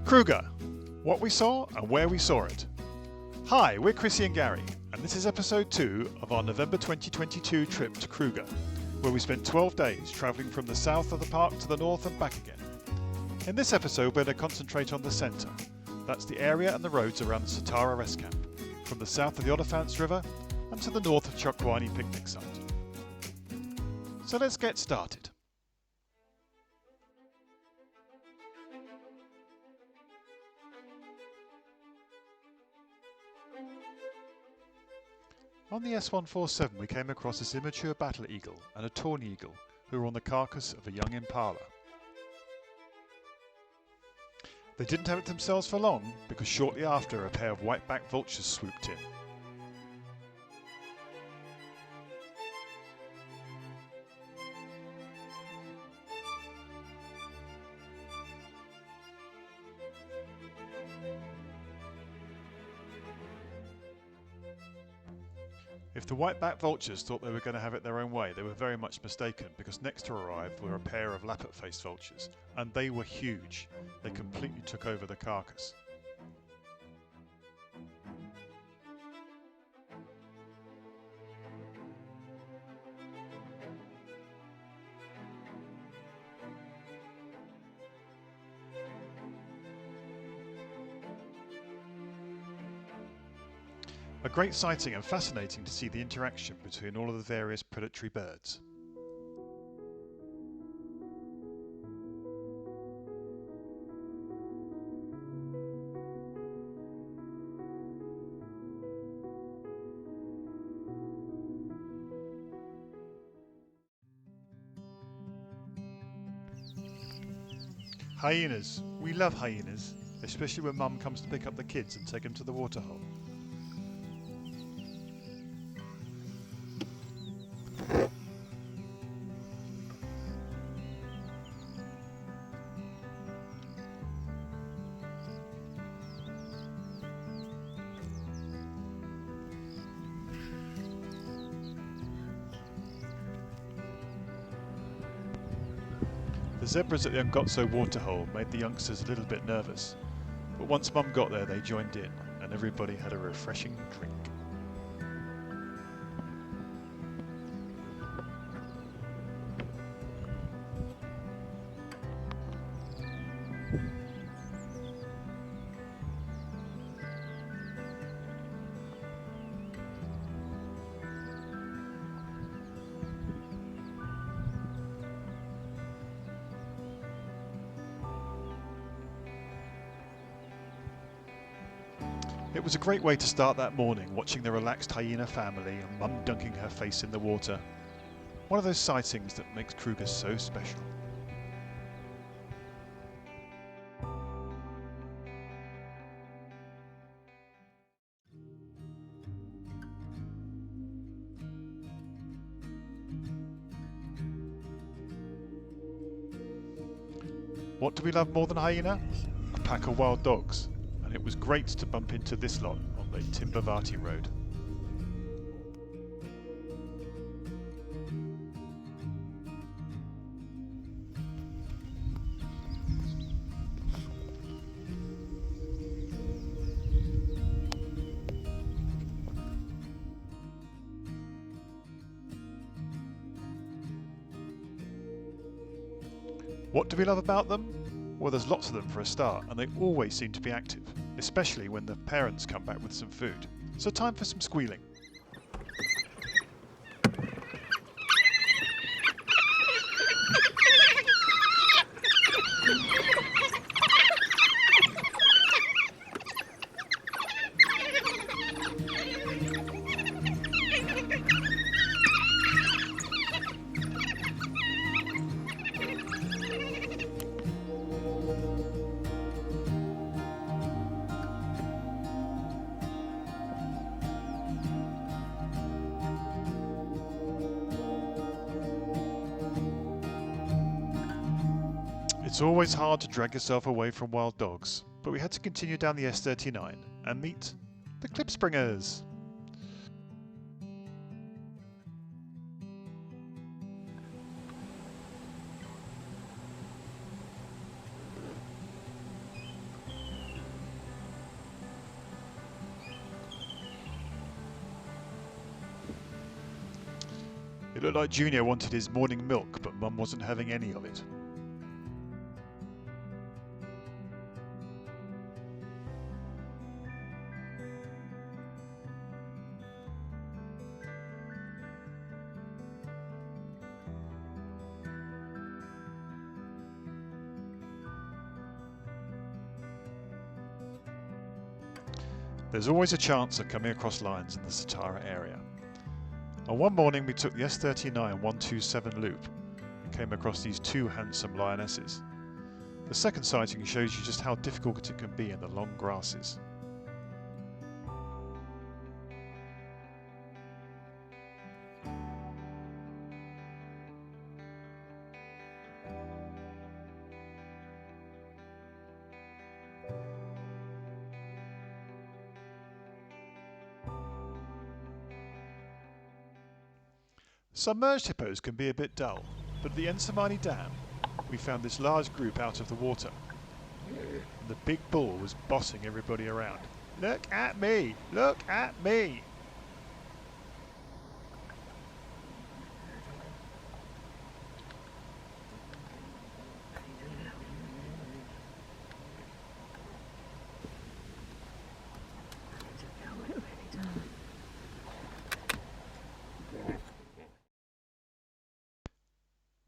Kruger, what we saw and where we saw it. Hi, we're Chrissy and Gary, and this is episode 2 of our November 2022 trip to Kruger, where we spent 12 days travelling from the south of the park to the north and back again. In this episode, we're going to concentrate on the centre. That's the area and the roads around the Satara rest camp, from the south of the Oliphants River and to the north of Chokwani picnic site. So let's get started. On the S147 we came across this immature battle eagle and a tawny eagle who were on the carcass of a young impala. They didn't have it themselves for long because shortly after a pair of white-backed vultures swooped in. If the white-backed vultures thought they were going to have it their own way, they were very much mistaken, because next to arrive were a pair of lappet-faced vultures, and they were huge. They completely took over the carcass. A great sighting and fascinating to see the interaction between all of the various predatory birds. Hyenas. We love hyenas, especially when Mum comes to pick up the kids and take them to the waterhole. The zebras at the Ungotso waterhole made the youngsters a little bit nervous, but once Mum got there they joined in and everybody had a refreshing drink. It was a great way to start that morning, watching the relaxed hyena family and Mum dunking her face in the water. One of those sightings that makes Kruger so special. What do we love more than hyena? A pack of wild dogs. And it was great to bump into this lot on the Timbavati road. What do we love about them? Well, there's lots of them for a start, and they always seem to be active, especially when the parents come back with some food. So time for some squealing. It's always hard to drag yourself away from wild dogs, but we had to continue down the S39 and meet the Clipspringers. It looked like Junior wanted his morning milk, but Mum wasn't having any of it. There's always a chance of coming across lions in the Satara area. On one morning we took the S39 127 loop and came across these two handsome lionesses. The second sighting shows you just how difficult it can be in the long grasses. Submerged hippos can be a bit dull, but at the Ensamani Dam we found this large group out of the water. And the big bull was bossing everybody around. Look at me! Look at me!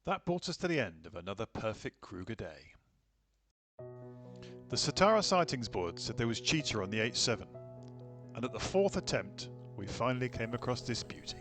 That brought us to the end of another perfect Kruger day. The Satara Sightings Board said there was cheetah on the 8-7, and at the fourth attempt we finally came across this beauty.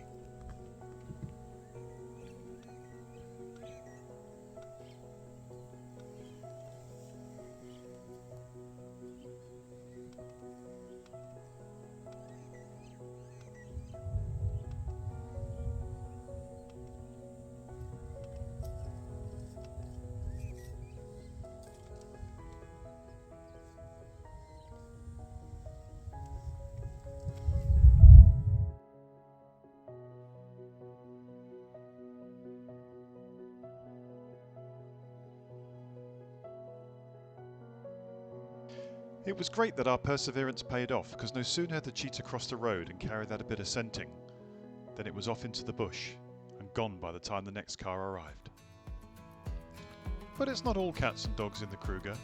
It was great that our perseverance paid off, because no sooner had the cheetah crossed the road and carried out a bit of scenting than it was off into the bush and gone by the time the next car arrived. But it's not all cats and dogs in the Kruger.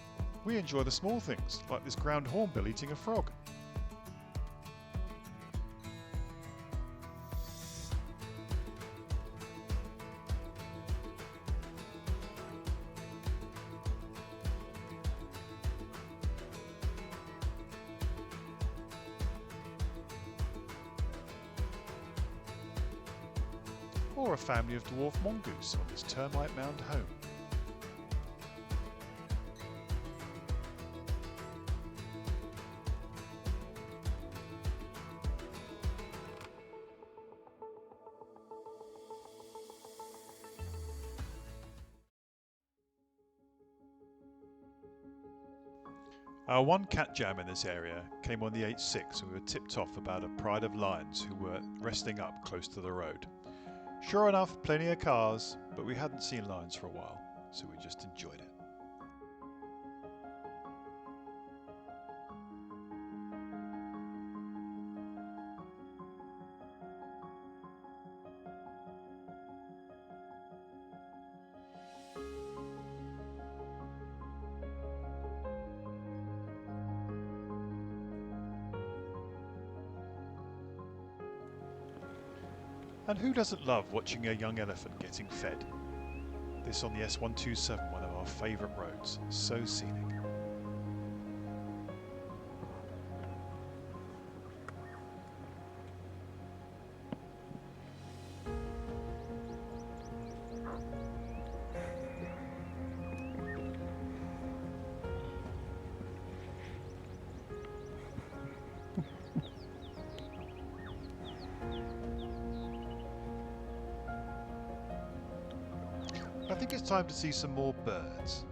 We enjoy the small things, like this ground hornbill eating a frog. Or a family of dwarf mongoose on this termite mound home. Our one cat jam in this area came on the 8-6, and we were tipped off about a pride of lions who were resting up close to the road. Sure enough, plenty of cars, but we hadn't seen lions for a while, so we just enjoyed it. And who doesn't love watching a young elephant getting fed? This on the S127, one of our favourite roads, so scenic. I think it's time to see some more birds.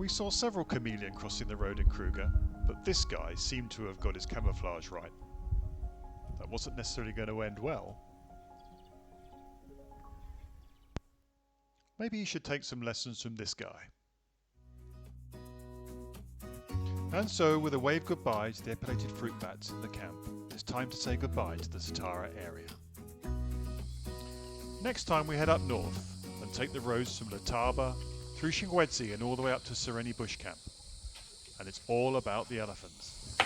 We saw several chameleon crossing the road in Kruger, but this guy seemed to have got his camouflage right. That wasn't necessarily going to end well. Maybe you should take some lessons from this guy. And so, with a wave goodbye to the epilated fruit bats in the camp, it's time to say goodbye to the Satara area. Next time we head up north and take the roads from Letaba through Shingwedzi and all the way up to Sereni Bush Camp. And it's all about the elephants.